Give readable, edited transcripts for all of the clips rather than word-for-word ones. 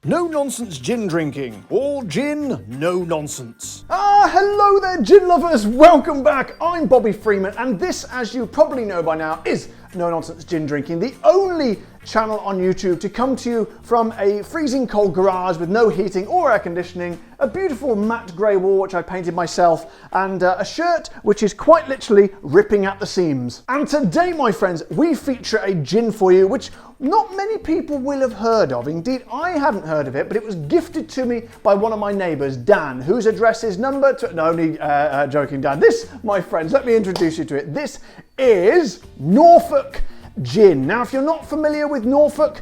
No nonsense gin drinking. All gin, no nonsense. Hello there, gin lovers. Welcome back. I'm Bobby Freeman, and this, as you probably know by now, is No Nonsense Gin Drinking, the only channel on YouTube to come to you from a freezing cold garage with no heating or air conditioning, a beautiful matte grey wall which I painted myself, and a shirt which is quite literally ripping at the seams. And today, my friends, we feature a gin for you which not many people will have heard of. Indeed, I hadn't heard of it, but it was gifted to me by one of my neighbours, Dan, whose address is joking, Dan. This, my friends, let me introduce you to it. This is Norfolk Gin. Now, if you're not familiar with Norfolk,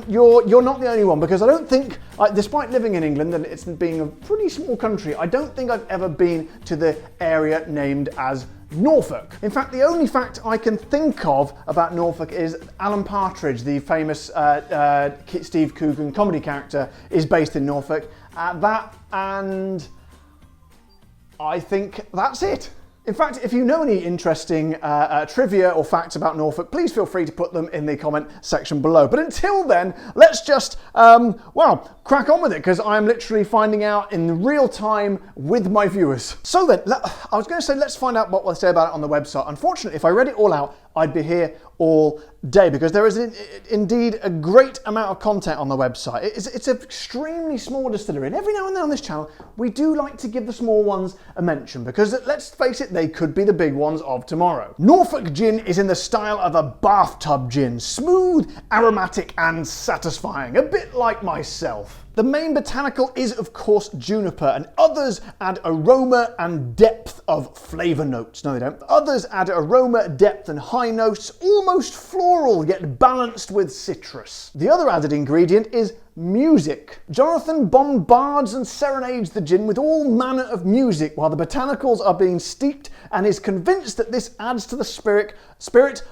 you're not the only one, because I don't think, despite living in England and it's being a pretty small country, I don't think I've ever been to the area named as Norfolk. In fact, the only fact I can think of about Norfolk is Alan Partridge, the famous Steve Coogan comedy character, is based in Norfolk. And I think that's it. In fact, if you know any interesting trivia or facts about Norfolk, please feel free to put them in the comment section below. But until then, let's just, crack on with it, because I'm literally finding out in real time with my viewers. So then, I was going to say, let's find out what they say about it on the website. Unfortunately, if I read it all out, I'd be here all day, because there is indeed a great amount of content on the website. It's an extremely small distillery, and every now and then on this channel, we do like to give the small ones a mention, because let's face it, they could be the big ones of tomorrow. Norfolk Gin is in the style of a bathtub gin, smooth, aromatic, and satisfying, a bit like myself. The main botanical is, of course, juniper, and others add aroma and depth of flavour notes. No, they don't. Others add aroma, depth, and high notes, almost floral, yet balanced with citrus. The other added ingredient is music. Jonathan bombards and serenades the gin with all manner of music while the botanicals are being steeped, and is convinced that this adds to the spirit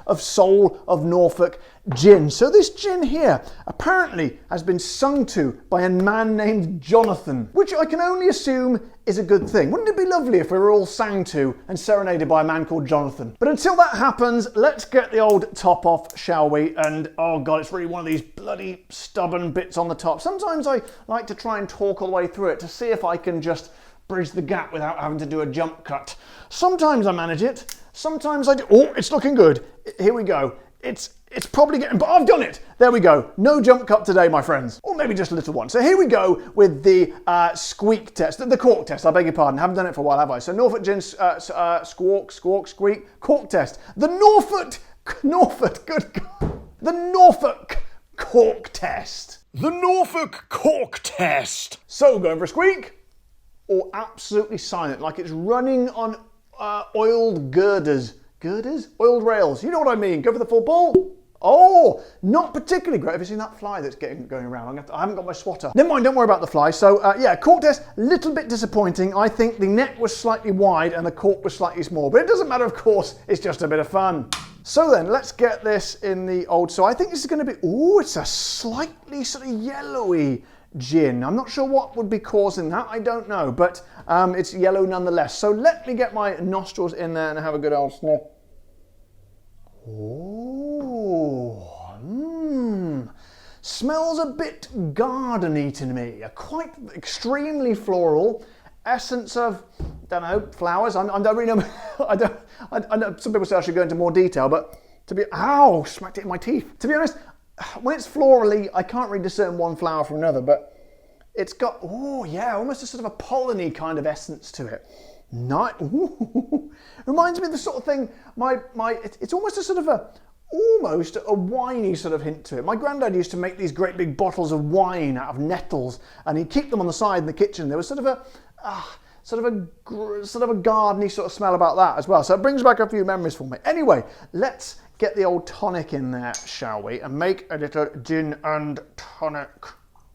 of soul of Norfolk gin. So this gin here apparently has been sung to by a man named Jonathan, which I can only assume is a good thing. Wouldn't it be lovely if we were all sang to and serenaded by a man called Jonathan? But until that happens, let's get the old top off, shall we? And oh god, it's really one of these bloody stubborn bits on the top. Sometimes I like to try and talk all the way through it to see if I can just bridge the gap without having to do a jump cut. Sometimes I manage it, sometimes I do. Oh, it's looking good. Here we go. It's probably getting, but I've done it. There we go. No jump cut today, my friends. Or maybe just a little one. So here we go with the squeak test, the cork test, I beg your pardon. Haven't done it for a while, have I? So Norfolk Gin, squeak, cork test. The Norfolk, good God. The Norfolk cork test. The Norfolk cork test. So going for a squeak, or absolutely silent, like it's running on oiled girders. Girders? Oiled rails. You know what I mean. Go for the full ball. Oh, not particularly great. Have you seen that fly that's going around? I haven't got my swatter. Never mind, don't worry about the fly. So yeah, cork test, little bit disappointing. I think the neck was slightly wide and the cork was slightly small, but it doesn't matter, of course. It's just a bit of fun. So then, let's get this in the old. So I think this is going to be, oh, it's a slightly sort of yellowy gin. I'm not sure what would be causing that, I don't know, but it's yellow nonetheless. So let me get my nostrils in there and have a good old sniff. Oh, smells a bit gardeny to me. A quite extremely floral essence of, don't know, flowers. I don't really know. I know some people say I should go into more detail, but ow, smacked it in my teeth. To be honest, when it's florally, I can't really discern one flower from another, but it's got, oh yeah, almost a sort of a pollen-y kind of essence to it. Nice. Reminds me of the sort of thing, it's almost a sort of almost a winey sort of hint to it. My granddad used to make these great big bottles of wine out of nettles, and he'd keep them on the side in the kitchen. There was sort of a gardeny sort of smell about that as well. So it brings back a few memories for me. Anyway, let's get the old tonic in there, shall we? And make a little gin and tonic.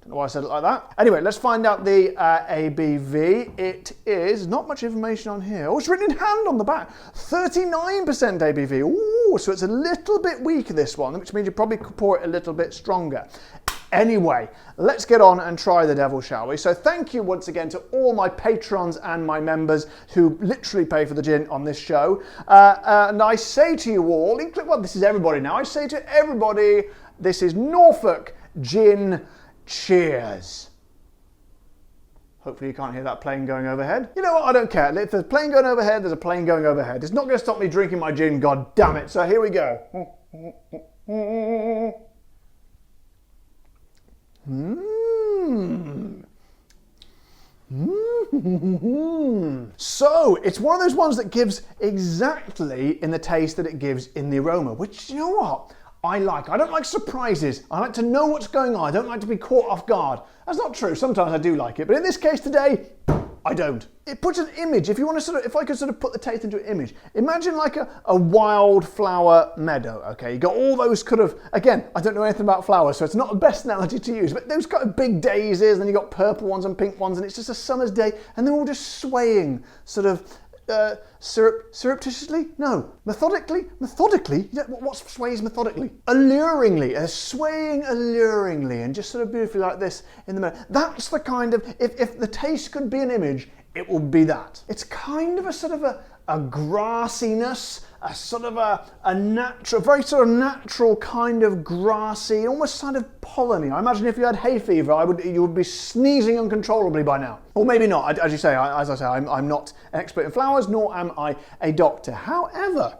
Don't know why I said it like that. Anyway, let's find out the ABV. It is, not much information on here. Oh, it's written in hand on the back. 39% ABV. Ooh, so it's a little bit weaker, this one, which means you probably could pour it a little bit stronger. Anyway, let's get on and try the devil, shall we? So thank you once again to all my patrons and my members who literally pay for the gin on this show. And I say to you all, well, this is everybody now. I say to everybody, this is Norfolk Gin cheers. Hopefully you can't hear that plane going overhead. You know what, I don't care. If there's a plane going overhead, there's a plane going overhead. It's not going to stop me drinking my gin, god damn it. So here we go. So it's one of those ones that gives exactly in the taste that it gives in the aroma, which, you know what, I like. I don't like surprises. I like to know what's going on. I don't like to be caught off guard. That's not true. Sometimes I do like it, but in this case today, I don't. It puts an image. If you want to if I could sort of put the taste into an image, imagine like a wildflower meadow. Okay, you got all those kind of, again, I don't know anything about flowers, so it's not the best analogy to use, but those kind of big daisies, and then you got purple ones and pink ones, and it's just a summer's day, and they're all just swaying, sort of surreptitiously? No. Methodically? Methodically? What sways methodically? Alluringly. Swaying alluringly, and just sort of beautifully like this in the middle. That's the kind of, if the taste could be an image, it will be that. It's kind of a sort of a grassiness, a sort of a natural, very sort of natural kind of grassy, almost kind of pollen-y. I imagine if you had hay fever, you would be sneezing uncontrollably by now. Or maybe not. As you say, as I say, I'm not an expert in flowers, nor am I a doctor. However,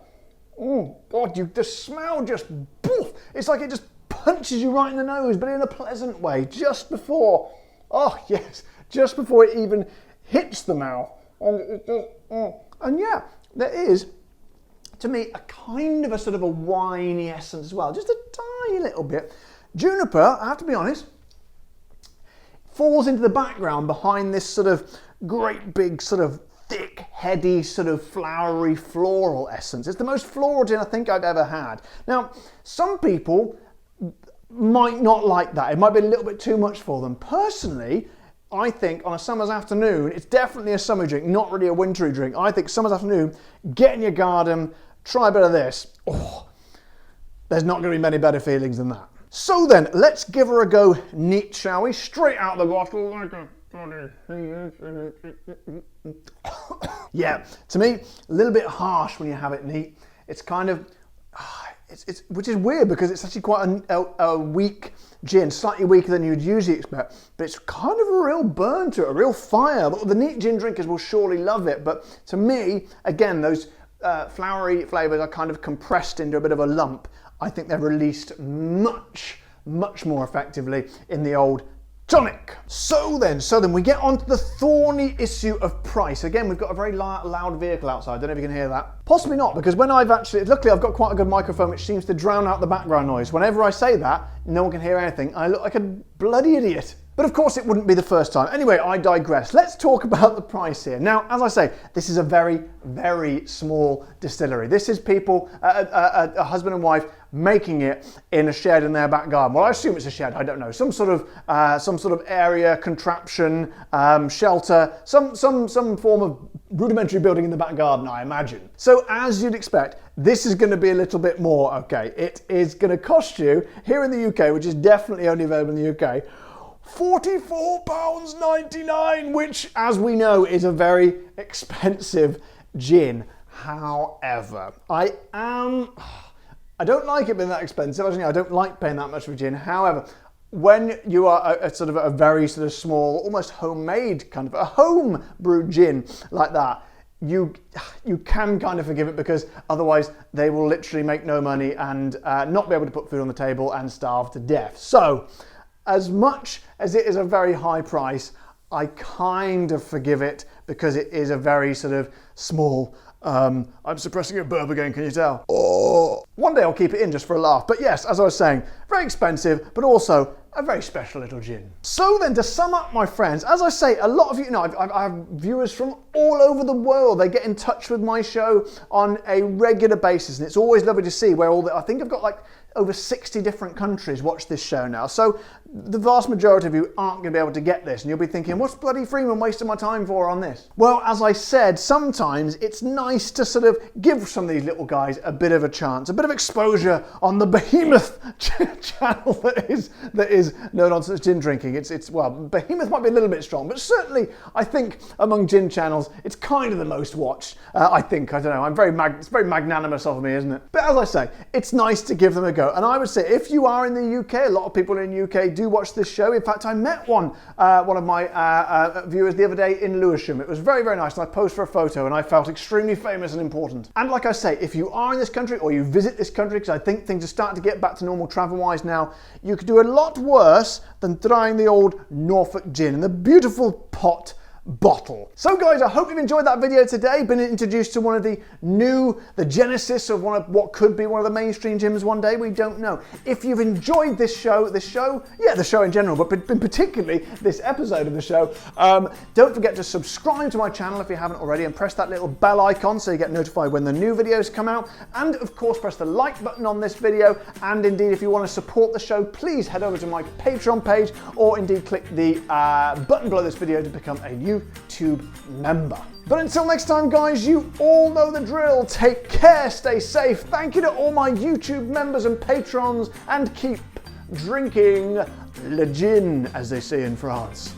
oh God, the smell just, poof, it's like it just punches you right in the nose, but in a pleasant way, just before, oh yes, just before it even hits the mouth. And it just, and yeah, there is, to me, a kind of a sort of a winey essence as well, just a tiny little bit. Juniper, I have to be honest, falls into the background behind this sort of great big sort of thick, heady, sort of flowery, floral essence. It's the most floral gin I think I've ever had. Now, some people might not like that. It might be a little bit too much for them. Personally, I think on a summer's afternoon, it's definitely a summer drink, not really a wintry drink. I think summer's afternoon, get in your garden, try a bit of this. Oh, there's not going to be many better feelings than that. So then, let's give her a go neat, shall we? Straight out the bottle like a yeah, to me, a little bit harsh when you have it neat. It's kind of, which is weird because it's actually quite a weak gin, slightly weaker than you'd usually expect, but it's kind of a real burn to it, a real fire. But the neat gin drinkers will surely love it. But to me, again, those flowery flavours are kind of compressed into a bit of a lump. I think they're released much, much more effectively in the old tonic. So then we get on to the thorny issue of price. Again, we've got a very loud vehicle outside. I don't know if you can hear that. Possibly not, because when luckily I've got quite a good microphone which seems to drown out the background noise. Whenever I say that, no one can hear anything. I look like a bloody idiot. But of course it wouldn't be the first time. Anyway, I digress. Let's talk about the price here. Now, as I say, this is a very, very small distillery. This is people, a husband and wife, making it in a shed in their back garden. Well, I assume it's a shed, I don't know. Some sort of area, contraption, shelter, some form of rudimentary building in the back garden, I imagine. So as you'd expect, this is going to be a little bit more, okay. It is going to cost you, here in the UK, which is definitely only available in the UK, £44.99, which, as we know, is a very expensive gin. However, I don't like it being that expensive. Actually, I don't like paying that much for gin. However, when you are a sort of a very sort of small, almost homemade kind of a home brewed gin like that, you can kind of forgive it, because otherwise they will literally make no money and not be able to put food on the table and starve to death. So, as much as it is a very high price, I kind of forgive it because it is a very sort of small, I'm suppressing a burp again, can you tell? Oh, one day I'll keep it in just for a laugh. But yes, as I was saying, very expensive, but also a very special little gin. So then, to sum up, my friends, as I say, a lot of you, I have viewers from all over the world. They get in touch with my show on a regular basis, and it's always lovely to see where I think I've got like over 60 different countries watch this show now. So the vast majority of you aren't going to be able to get this, and you'll be thinking, what's bloody Freeman wasting my time for on this? Well, as I said, sometimes it's nice to sort of give some of these little guys a bit of a chance, a bit of exposure on the behemoth channel that is No Nonsense Gin Drinking. Well, behemoth might be a little bit strong, but certainly I think among gin channels, it's kind of the most watched. I don't know, it's very magnanimous of me, isn't it? But as I say, it's nice to give them a go. go. And I would say if you are in the UK, a lot of people in the UK do watch this show. In fact, I met one of my viewers the other day in Lewisham. It was very, very nice, and I posed for a photo and I felt extremely famous and important. And like I say, if you are in this country or you visit this country, because I think things are starting to get back to normal travel-wise now, you could do a lot worse than trying the old Norfolk Gin in the beautiful pot bottle. So guys, I hope you've enjoyed that video today, been introduced to one of the genesis of what could be one of the mainstream gyms one day, we don't know. If you've enjoyed the show in general, but particularly this episode of the show, don't forget to subscribe to my channel if you haven't already, and press that little bell icon so you get notified when the new videos come out, and of course press the like button on this video, and indeed if you want to support the show, please head over to my Patreon page, or indeed click the button below this video to become a YouTube member. But until next time guys, you all know the drill. Take care, stay safe. Thank you to all my YouTube members and patrons, and keep drinking le gin, as they say in France.